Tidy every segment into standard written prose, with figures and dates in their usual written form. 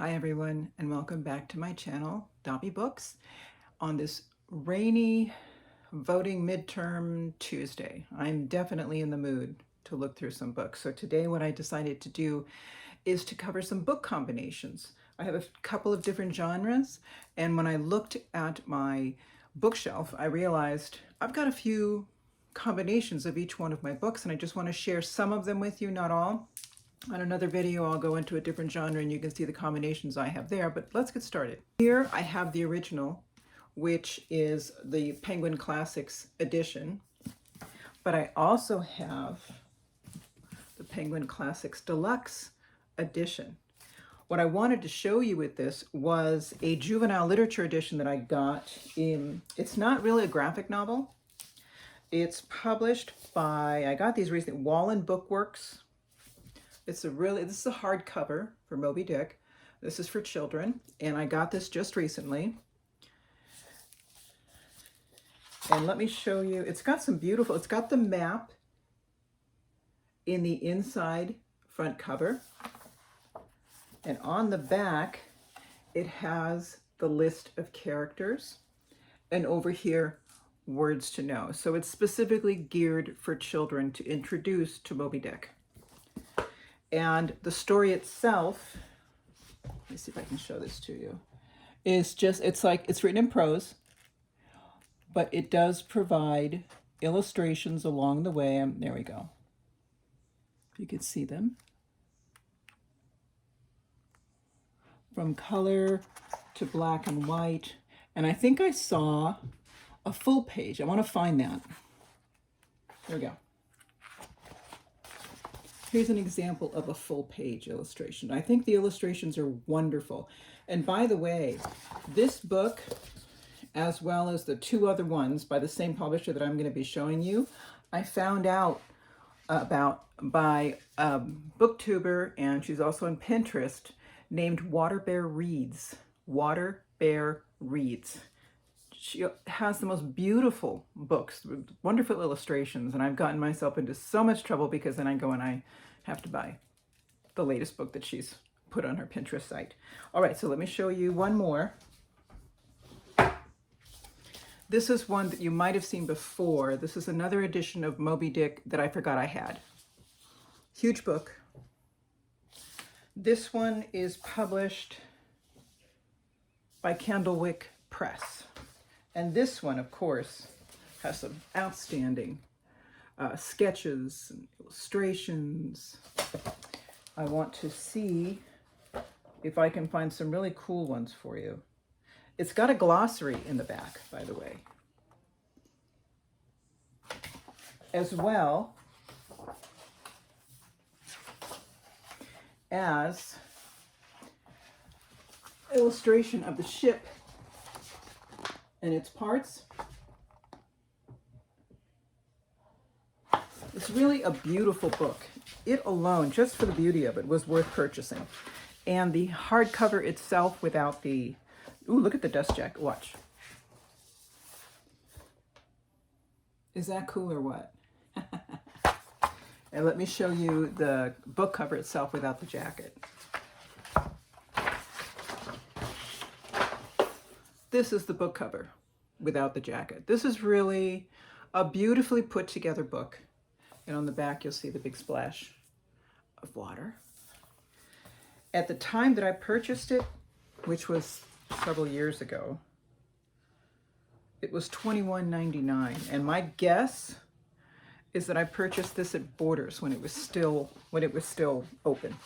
Hi everyone, and welcome back to my channel, Dobby Books, on this rainy voting midterm Tuesday. I'm definitely in the mood to look through some books. So today what I decided to do is to cover some book combinations. I have a couple of different genres, and when I looked at my bookshelf, I realized I've got a few combinations of each one of my books, and I just want to share some of them with you, not all. On another video, I'll go into a different genre and you can see the combinations I have there, but let's get started. Here I have the original, which is the Penguin Classics edition, but I also have the Penguin Classics Deluxe edition. What I wanted to show you with this was a juvenile literature edition that I got in, it's not really a graphic novel. It's published by, I got these recently, Whalen Bookworks. This is a hardcover for Moby Dick. This is for children, and I got this just recently. And let me show you, it's got the map in the inside front cover. And on the back, it has the list of characters. And over here, words to know. So it's specifically geared for children to introduce to Moby Dick. And the story itself, let me see if I can show this to you, is just, it's written in prose, but it does provide illustrations along the way. There we go. If you could see them. From color to black and white. And I think I saw a full page. I want to find that. There we go. Here's an example of a full page illustration. I think the illustrations are wonderful. And by the way, this book, as well as the two other ones by the same publisher that I'm going to be showing you, I found out about by a booktuber, and she's also on Pinterest, named Water Bear Reads. Water Bear Reads. She has the most beautiful books, wonderful illustrations, and I've gotten myself into so much trouble because then I go and I have to buy the latest book that she's put on her Pinterest site. All right, so let me show you one more. This is one that you might have seen before. This is another edition of Moby Dick that I forgot I had. Huge book. This one is published by Candlewick Press. And this one, of course, has some outstanding sketches and illustrations. I want to see if I can find some really cool ones for you. It's got a glossary in the back, by the way, as well as illustration of the ship and its parts. It's really a beautiful book. It alone, just for the beauty of it, was worth purchasing. And the hardcover itself without the, ooh, look at the dust jacket, watch. Is that cool or what? And let me show you the book cover itself without the jacket. This is the book cover without the jacket. This is really a beautifully put together book. And on the back, you'll see the big splash of water. At the time that I purchased it, which was several years ago, it was $21.99. And my guess is that I purchased this at Borders when it was still open.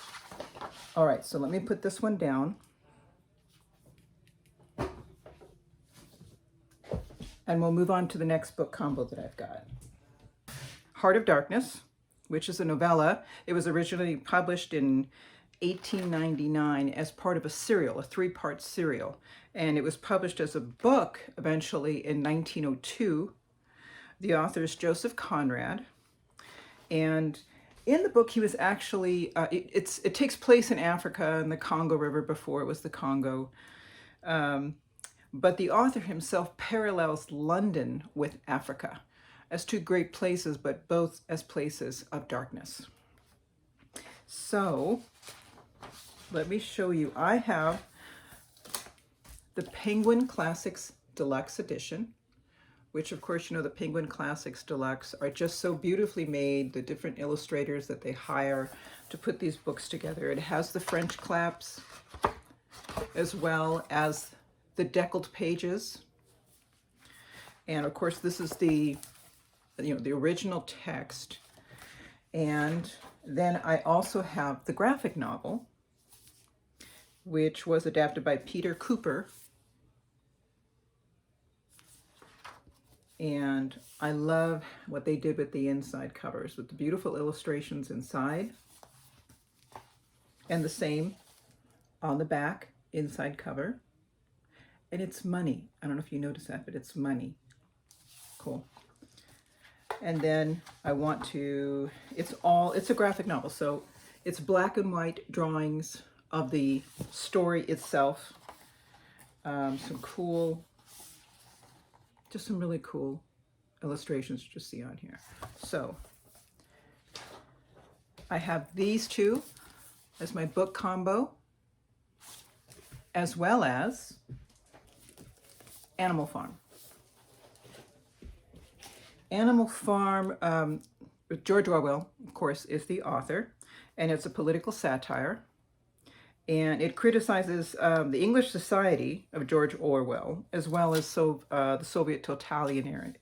All right, so let me put this one down. And we'll move on to the next book combo that I've got. Heart of Darkness, which is a novella. It was originally published in 1899 as part of a serial, a three-part serial. And it was published as a book eventually in 1902. The author is Joseph Conrad. And in the book, he was actually, it takes place in Africa in the Congo River before it was the Congo. But the author himself parallels London with Africa as two great places, but both as places of darkness. So let me show you. I have the Penguin Classics Deluxe Edition, which of course, you know, the Penguin Classics Deluxe are just so beautifully made, the different illustrators that they hire to put these books together. It has the French claps as well as the deckled pages. And of course, this is the, you know, the original text. And then I also have the graphic novel, which was adapted by Peter Cooper. And I love what they did with the inside covers, with the beautiful illustrations inside. And the same on the back, inside cover. And it's money. I don't know if you noticed that, but it's money. Cool. And then I want to, it's a graphic novel. So it's black and white drawings of the story itself. Some cool, just some really cool illustrations to see on here. So I have these two as my book combo, as well as Animal Farm. Animal Farm, George Orwell, of course, is the author, and it's a political satire. And it criticizes the English society of George Orwell, as well as the Soviet totalitarian.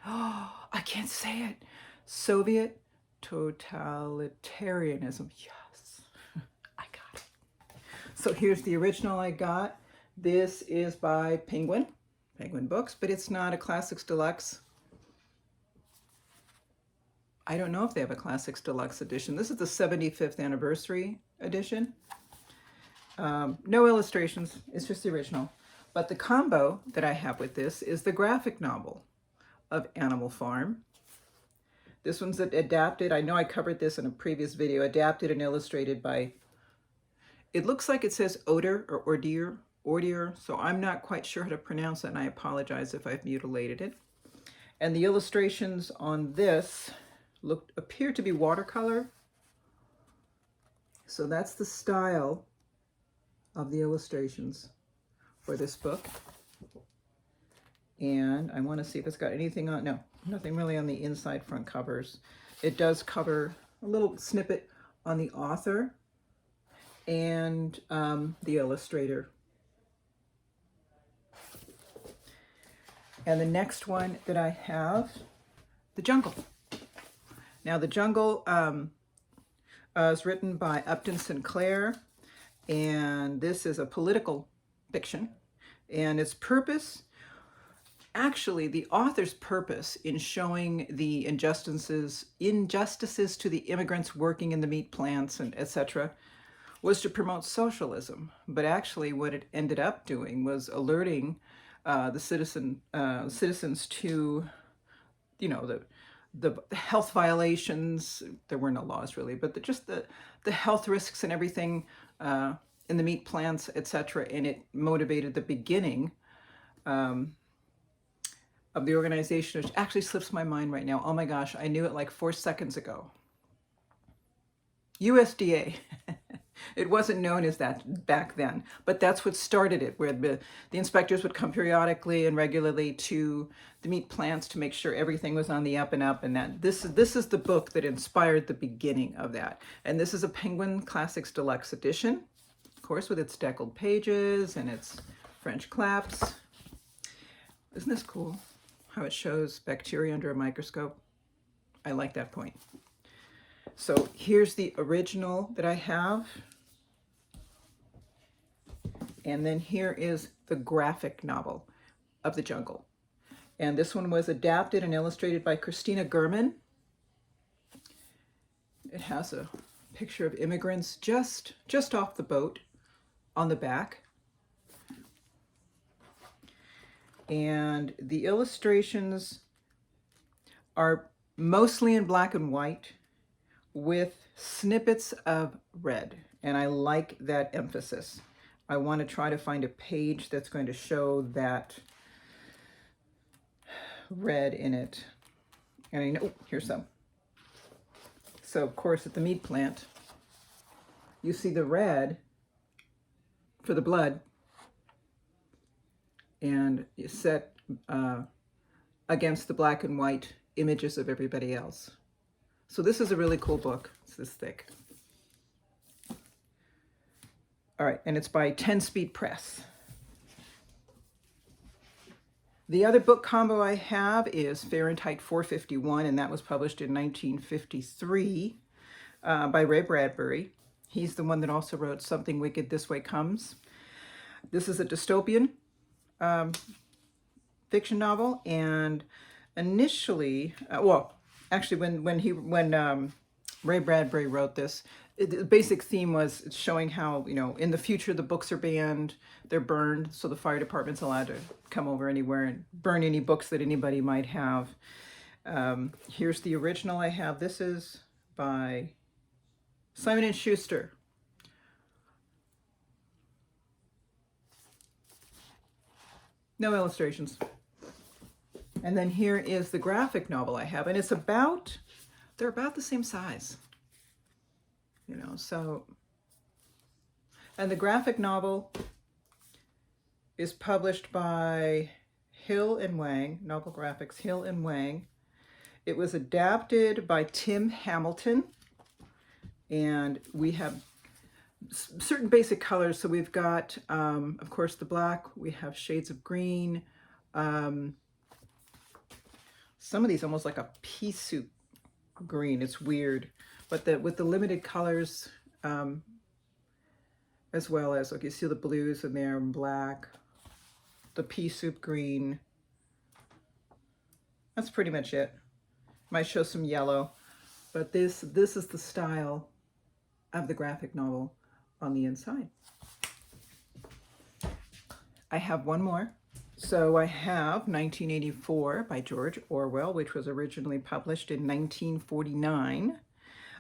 Oh, I can't say it. Soviet totalitarianism. Yes, I got it. So here's the original I got. This is by Penguin Books, but it's not a Classics Deluxe. I don't know if they have a Classics Deluxe edition. This is the 75th anniversary edition. No illustrations, it's just the original. But the combo that I have with this is the graphic novel of Animal Farm. This one's adapted, I know I covered this in a previous video, adapted and illustrated by, it looks like it says Oder or Ordier, so I'm not quite sure how to pronounce it, and I apologize if I've mutilated it. And the illustrations on this appear to be watercolor. So that's the style of the illustrations for this book. And I want to see if it's got anything on, no, nothing really on the inside front covers. It does cover a little snippet on the author and the illustrator. And the next one that I have, The Jungle. Now, The Jungle is written by Upton Sinclair, and this is a political fiction. And its purpose, actually, the author's purpose in showing the injustices to the immigrants working in the meat plants and etc., was to promote socialism. But actually, what it ended up doing was alerting the citizens to, you know, the health violations. There were no laws really, but just the health risks and everything in the meat plants, etc. And it motivated the beginning of the organization, which actually slips my mind right now. Oh my gosh, I knew it like 4 seconds ago. USDA. It wasn't known as that back then, but that's what started it, where the inspectors would come periodically and regularly to the meat plants to make sure everything was on the up and up. And that this is the book that inspired the beginning of that. And this is a Penguin Classics Deluxe Edition, of course, with its deckled pages and its French claps. Isn't this cool? How it shows bacteria under a microscope. I like that point. So here's the original that I have. And then here is the graphic novel of The Jungle. And this one was adapted and illustrated by Christina German. It has a picture of immigrants just off the boat on the back. And the illustrations are mostly in black and white with snippets of red. And I like that emphasis. I want to try to find a page that's going to show that red in it. And I know, here's some. So of course at the meat plant, you see the red for the blood and set against the black and white images of everybody else. So this is a really cool book. It's this thick. All right, and it's by 10 Speed Press. The other book combo I have is Fahrenheit 451, and that was published in 1953 by Ray Bradbury. He's the one that also wrote Something Wicked This Way Comes. This is a dystopian fiction novel, and initially, well, actually, when Ray Bradbury wrote this, the basic theme was showing how, you know, in the future the books are banned, they're burned, so the fire department's allowed to come over anywhere and burn any books that anybody might have. Here's the original I have. This is by Simon & Schuster. No illustrations. And then here is the graphic novel I have, and it's about, they're about the same size. You know, so, and the graphic novel is published by Hill and Wang, Novel Graphics, Hill and Wang. It was adapted by Tim Hamilton, and we have certain basic colors. So we've got, of course, the black, we have shades of green, some of these almost like a pea soup green. It's weird. But with the limited colors, as well as, like, you see the blues in there, and black, the pea soup green. That's pretty much it. Might show some yellow, but this is the style of the graphic novel on the inside. I have one more. So I have 1984 by George Orwell, which was originally published in 1949.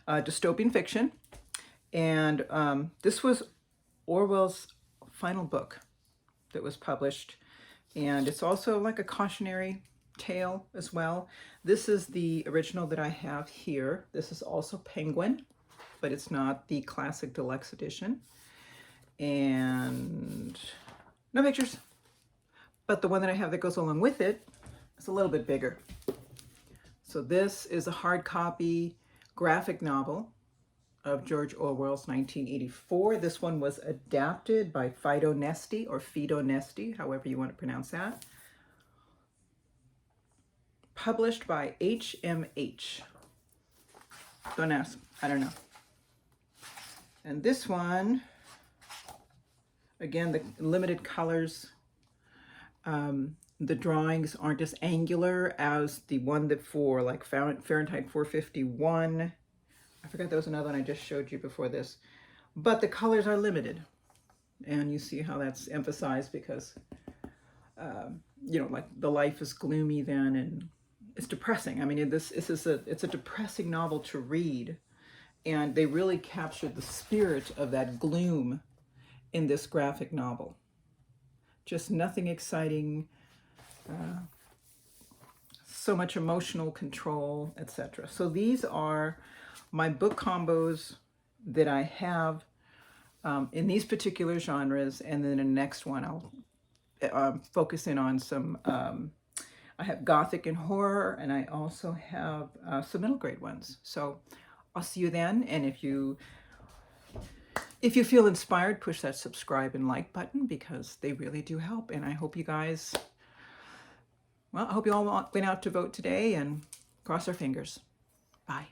Dystopian fiction, and this was Orwell's final book that was published, and it's also like a cautionary tale as well. This is the original that I have here. This is also Penguin, but it's not the classic deluxe edition, and no pictures, but the one that I have that goes along with it is a little bit bigger. So this is a hard copy graphic novel of George Orwell's 1984. This one was adapted by Fido Nesti, or Fido Nesti, however you want to pronounce that. Published by HMH. Don't ask, I don't know. And this one, again, the limited colors. The drawings aren't as angular as the one that for like Fahrenheit 451. I forgot there was another one I just showed you before this. But the colors are limited. And you see how that's emphasized because, you know, like the life is gloomy then and it's depressing. I mean, it's a depressing novel to read. And they really captured the spirit of that gloom in this graphic novel. Just nothing exciting. So much emotional control, etc. So these are my book combos that I have in these particular genres, and then in the next one I'll focus in on some, I have gothic and horror, and I also have some middle grade ones. So I'll see you then, and if you feel inspired, push that subscribe and like button because they really do help, and I hope you guys, well, I hope you all went out to vote today and cross our fingers. Bye.